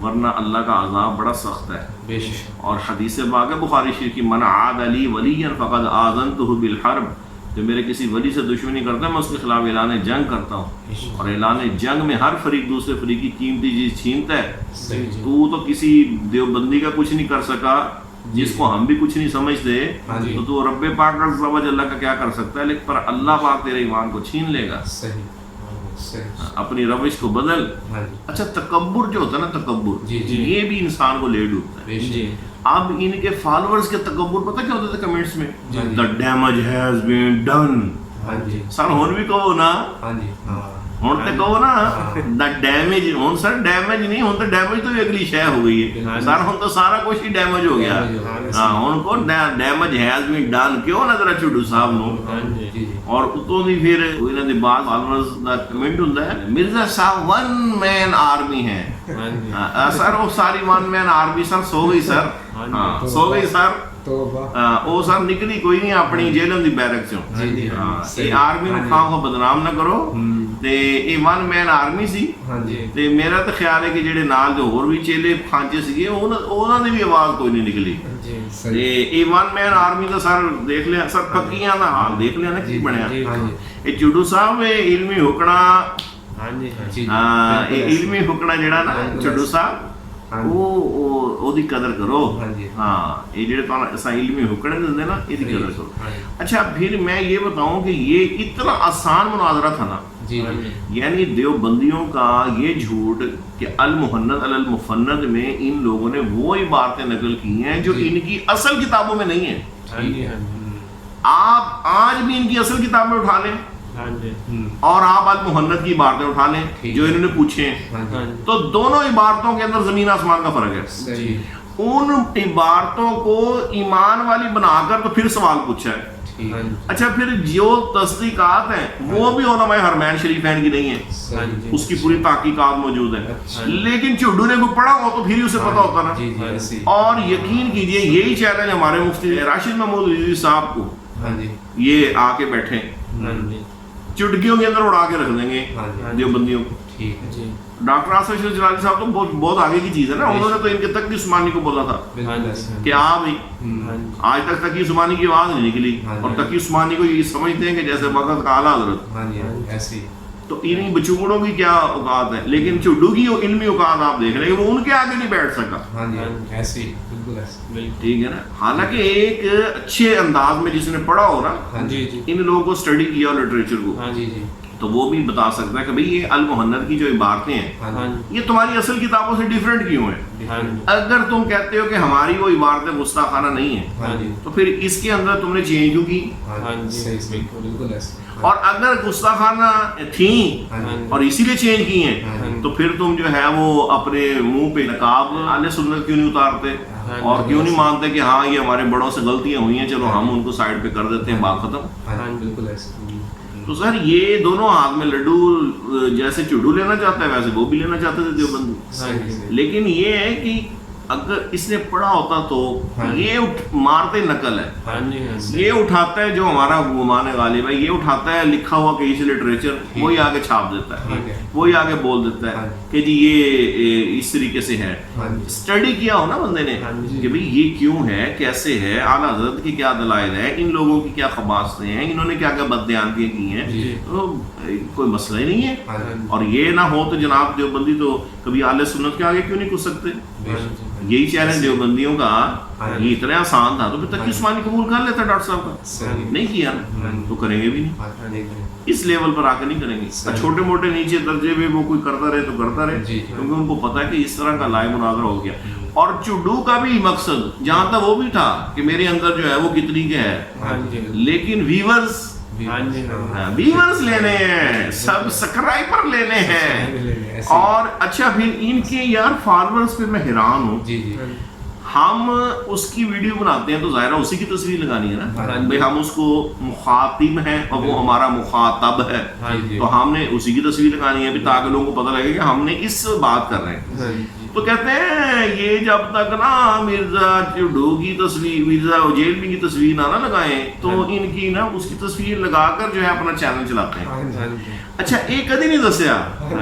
ورنہ اللہ کا عذاب بڑا سخت ہے. بے شک. اور حدیث پاک ہے بخاری شریف کی، من عاد علی ولیا فقد آذنتہ بالحرب، جو میرے کسی ولی سے دشمنی کرتا ہے میں اس کے خلاف اعلان جنگ کرتا ہوں. اور اعلان جنگ میں ہر فریق دوسرے فریق کی قیمتی چیز چھینتا ہے. صحیح جی. تو کسی دیوبندی کا کچھ نہیں کر سکا جس کو ہم بھی کچھ نہیں سمجھتے، تو رب پاک عز و جل اللہ کا کیا کر سکتا ہے؟ لیکن پر اللہ پاک تیرے ایمان کو چھین لے گا. صحیح. اپنی روش کو بدل. اچھا تکبر جو ہوتا ہے نا، تکبر یہ بھی انسان کو لے ڈوبتا ہے. جی. اب ان کے فالوورز کے تکبر پتہ کیا ہوتا تھا کمنٹس میں؟ the damage has been done. سر ہون بھی کہو نا، ہون تے کہو نا the damage. ہون سر ڈیمیج نہیں، ہون تو ڈیمیج تو اگلی شے ہو گئی ہے سر، ہون تو سارا کچھ ہی ڈیمیج ہو گیا. ہاں ہون کو ڈیمیج has been done کیوں نہ ذرا چھوٹو صاحب نو. اور اتوں دی پھر انہاں دے بعد فالوورز دا کمنٹ ہوندا ہے مرزا صاحب ون مین آرمی ہے. سر وہ ساری ون مین آرمی سر سو گئی سر. ہاں سو گئی سر. وہ سر نکلی کوئی نہیں اپنی جیلم دی بیرک چوں. یہ آرمی نو خواہ کو بدنام نہ کرو. تے یہ ون مین آرمی سی. تے میرا تو خیال ہے کہ جڑے نال جو اور بھی چیلے کھانچے سیگے انہاں دی بھی آواز کوئی نہیں نکلی. تے یہ ون مین آرمی دا سر دیکھ لیا سر، پکیاں دا حال دیکھ لیا نا کی بنیا. یہ چوڈو صاحب علمی حکڑا، علمی حکڑا جڑا نا چوڈو صاحب وہ دی قدر کرو. ہاں یہ جڑے تو علمی حکڑے دے نا یہ دی قدر کرو. اچھا پھر میں یہ بتاؤں کہ یہ اتنا آسان مناظرہ تھا نا، یعنی دیوبندیوں کا یہ جھوٹ کہ المحند علی المفند میں ان لوگوں نے وہ عبارتیں نقل کی ہیں جو ان کی اصل کتابوں میں نہیں ہیں. آپ آج بھی ان کی اصل کتاب میں اٹھا لیں اور آپ المحند کی عبارتیں اٹھا لیں جو انہوں نے پوچھے ہیں، تو دونوں عبارتوں کے اندر زمین آسمان کا فرق ہے. ان عبارتوں کو ایمان والی بنا کر تو پھر سوال پوچھا ہے. اچھا پھر جو تصدیقات ہیں وہ بھی علماء حرمین شریفین کی نہیں ہیں، اس کی پوری تحقیقات موجود ہیں. لیکن چوڈو نے کوئی پڑھا ہو تو پھر ہی اسے پتا ہوتا نا. اور یقین کیجئے یہی چیلنج ہمارے مفتی راشد محمود رضوی صاحب کو یہ آ کے بیٹھے چٹکیوں کے اندر اڑا کے رکھ دیں گے دیوبندیوں کو. ڈاکٹر آصف اشرف جلالی صاحب تو بہت آگے کی چیز ہے نا. انہوں نے تو ان کے تقی عثمانی کو بولا تھا کہ آپ ہی آج تک تقی عثمانی کی آواز نہیں نکلی، اور تقی عثمانی کو یہ سمجھتے ہیں کہ جیسے وقت کا اعلیٰ حضرت. تو ان بچوڑوں کی کیا اوقات ہے، لیکن چوڈو کی علمی اوقات آپ دیکھ رہے ہیں وہ ان کے آگے نہیں بیٹھ سکا. ٹھیک ہے نا. حالانکہ ایک اچھے انداز میں جس نے پڑھا ہو نا، ان لوگوں کو اسٹڈی کیا لٹریچر کو، تو وہ بھی بتا سکتا ہے کہ بھئی یہ المحند کی جو عبارتیں ہیں یہ تمہاری اصل کتابوں سے ڈیفرنٹ کیوں ہیں. اگر تم کہتے ہو کہ ہماری وہ عبارتیں گستاخانہ نہیں ہیں تو پھر اس کے اندر تم نے چینج کیوں کی. اور اگر گستاخانہ تھیں اور اسی لیے چینج کی ہیں تو پھر تم جو ہے وہ اپنے منہ پہ نقاب اہل سنت کیوں نہیں اتارتے اور کیوں نہیں مانتے کہ ہاں یہ ہمارے بڑوں سے غلطیاں ہوئی ہیں، چلو ہم ان کو سائڈ پہ کر دیتے ہیں، بات ختم. تو سر یہ دونوں ہاتھ میں لڈو، جیسے چوڈو لینا چاہتا ہے ویسے وہ بھی لینا چاہتے تھے دیوبندی. لیکن یہ ہے کہ اگر اس نے پڑھا ہوتا تو یہ مارتے نقل ہے، یہ اٹھاتا ہے جو ہمارا گمان غالب ہے، یہ اٹھاتا ہے لکھا ہوا کہیں سے لٹریچر، وہی آگے چھاپ دیتا ہے، وہی آگے بول دیتا ہے کہ جی یہ اس طریقے سے ہے. اسٹڈی کیا ہو نا بندے نے کہ بھئی یہ کیوں ہے، کیسے ہے، اعلیٰ حضرت کی کیا دلائل ہے، ان لوگوں کی کیا خباستیں ہیں، انہوں نے کیا کیا بددیانتیاں کی ہیں، تو کوئی مسئلہ ہی نہیں ہے. اور یہ نہ ہو تو جناب دیوبندی تو کبھی اہل سنت کے آگے کیوں نہیں کچھ سکتے. یہی چیلنج دیوبندیوں کا یہ اتنا آسان تھا تو پھر تقی عثمانی قبول کر لیتا ڈاکٹر صاحب کا. نہیں کیا تو کریں گے بھی نہیں، اس لیول پر آ کے نہیں کریں گے. چھوٹے موٹے نیچے درجے میں وہ کوئی کرتا رہے تو کرتا رہے، کیونکہ ان کو پتا ہے کہ اس طرح کا لائیو مناظرہ ہو گیا. اور چوڈو کا بھی مقصد جہاں تک وہ بھی تھا کہ میرے اندر جو ہے وہ کتنی کے ہے، لیکن ویورز لینے ہیں، سبسکرائبر لینے ہیں. اور اچھا پھر ان کے یار فالوورز پہ میں حیران ہوں. ہم اس کی ویڈیو بناتے ہیں تو ظاہرہ اسی کی تصویر لگانی ہے نا بھئی، ہم اس کو مخاطب ہیں اور وہ ہمارا مخاطب ہے، تو ہم نے اسی کی تصویر لگانی ہے تاکہ لوگوں کو پتہ لگے کہ ہم نے اس سے بات کر رہے ہیں. تو تو کہتے ہیں یہ جب تک نا مرزا چڈو کی تصویر، مرزا اجیلوی کی تصویر نہ لگائیں تو ان کی نا اس کی تصویر لگا کر جو ہے اپنا چینل چلاتے ہیں. اچھا ایک کدی نہیں دسیا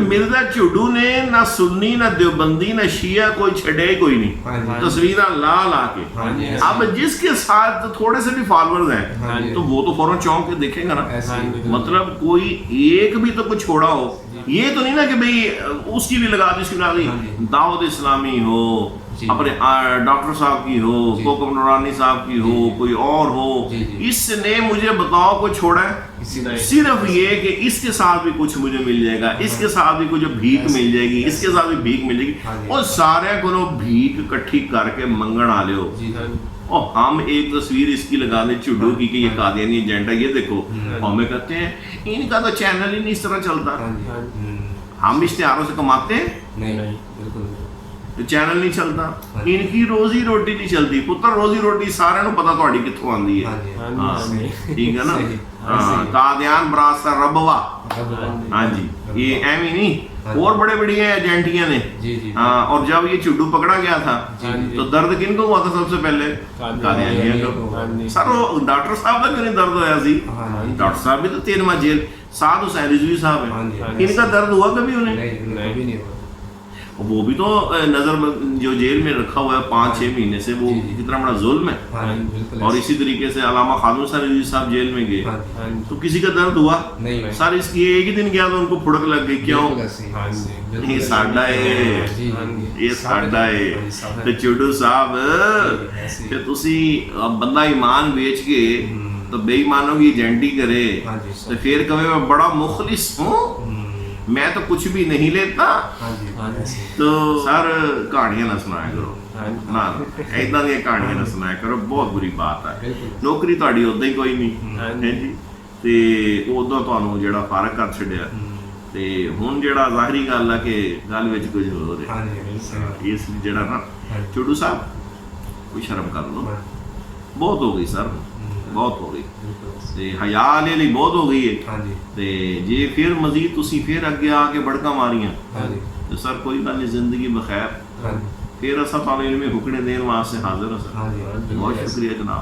مرزا چڈو نے نہ سنی نہ دیوبندی نہ شیعہ کوئی چھڑے کوئی نہیں، تصویریں لا کے. اب جس کے ساتھ تھوڑے سے بھی فالوورز ہیں تو وہ تو فوراً چونک کے دیکھیں گا نا. مطلب کوئی ایک بھی تو کچھ چھوڑا ہو. یہ تو نہیں نا کہ بھئی اس کی بھی لگا دی، اس کی لگا دی. دعوت اسلامی ہو، اپنے ڈاکٹر صاحب کی ہو، کوکب نورانی صاحب کی ہو، کوئی اور ہو، اس نے مجھے بتاؤ کوئی چھوڑا ہے؟ صرف یہ کہ اس کے ساتھ بھی کچھ مجھے مل جائے گا، اس کے ساتھ بھی کچھ بھیک مل جائے گی، اس کے ساتھ بھی بھیک مل جائے گی، اور سارے کو بھیک کٹھی کر کے منگن آ لے ہو. اور ہم ایک تصویر اس کی لگا دیں چڈو کی کہ یہ قادیانی ایجنٹ ہے، یہ دیکھو. ہمیں کہتے ہیں ان کا تو چینل ہی نہیں اس طرح چلتا. ہم اشتہاروں سے کماتے ہیں نہیں، تو چینل نہیں چلتا. ان کی روزی روٹی نہیں چلتی. پتر روزی روٹی سارے نو پتا تہاڈی کتھوں آندی ہے. ہاں ٹھیک ہے نا. قادیان براستا ربوا، ہاں جی یہ ایویں نہیں، اور بڑے بڑی ایجنٹیاں نے. اور جب یہ چڈو پکڑا گیا تھا تو درد کن کو ہوا تھا سب سے پہلے؟ قادیانیوں کو. سر وہ ڈاکٹر صاحب کا کیوں نہیں درد ہوا سی؟ ڈاکٹر صاحب بھی تو 13واں جیل. سعد حسین رضوی صاحب ہیں، ان کا درد ہوا کبھی انہیں؟ وہ بھی تو نظر جو جیل میں رکھا ہوا ہے 5-6 مہینے سے، وہ کتنا بڑا ظلم ہے. اور اسی طریقے سے علامہ خادم حسین رضوی صاحب جیل میں گئے تو کسی کا درد ہوا؟ سر اس کی ایک ہی دن گیا تو ان کو پھڑک لگ گئی. کیوں؟ یہ ساڈا ہے، یہ ساڈا ہے. تو چڈو صاحب کہ تسی بندہ ایمان بیچ کے تو بے ایمانوں کی ایجنٹی کرے تو پھر کہے میں بڑا مخلص ہوں، میں تو کچھ بھی نہیں لیتا. تو سر کہانیاں نہ سنایا کرو، ایدا دی کہانیاں نہ سنایا کرو، بہت بری بات ہے. نوکری تہاڈی ادا ہی کوئی نہیں جی، تے ادا تانوں جڑا فارغ کر چھڈیا. تے ہن جڑا ظاہری گل ہے کہ گل وچ کچھ ہو رہا ہے. اس جڑا نا چڈو صاحب کوئی شرم کر لو، بہت ہو گئی سر، بہت ہو گئی. تے حیا والے لیے بہت ہو گئی ہے. تے جے پھر مزید تسی پھر اگے آ کے بڑکاں ماریاں تو سر کوئی گل نہیں، زندگی بخیر. پھر اساں تانوں علمی حکمیں دین واسطے حاضر ہاں سر. بہت شکریہ جناب.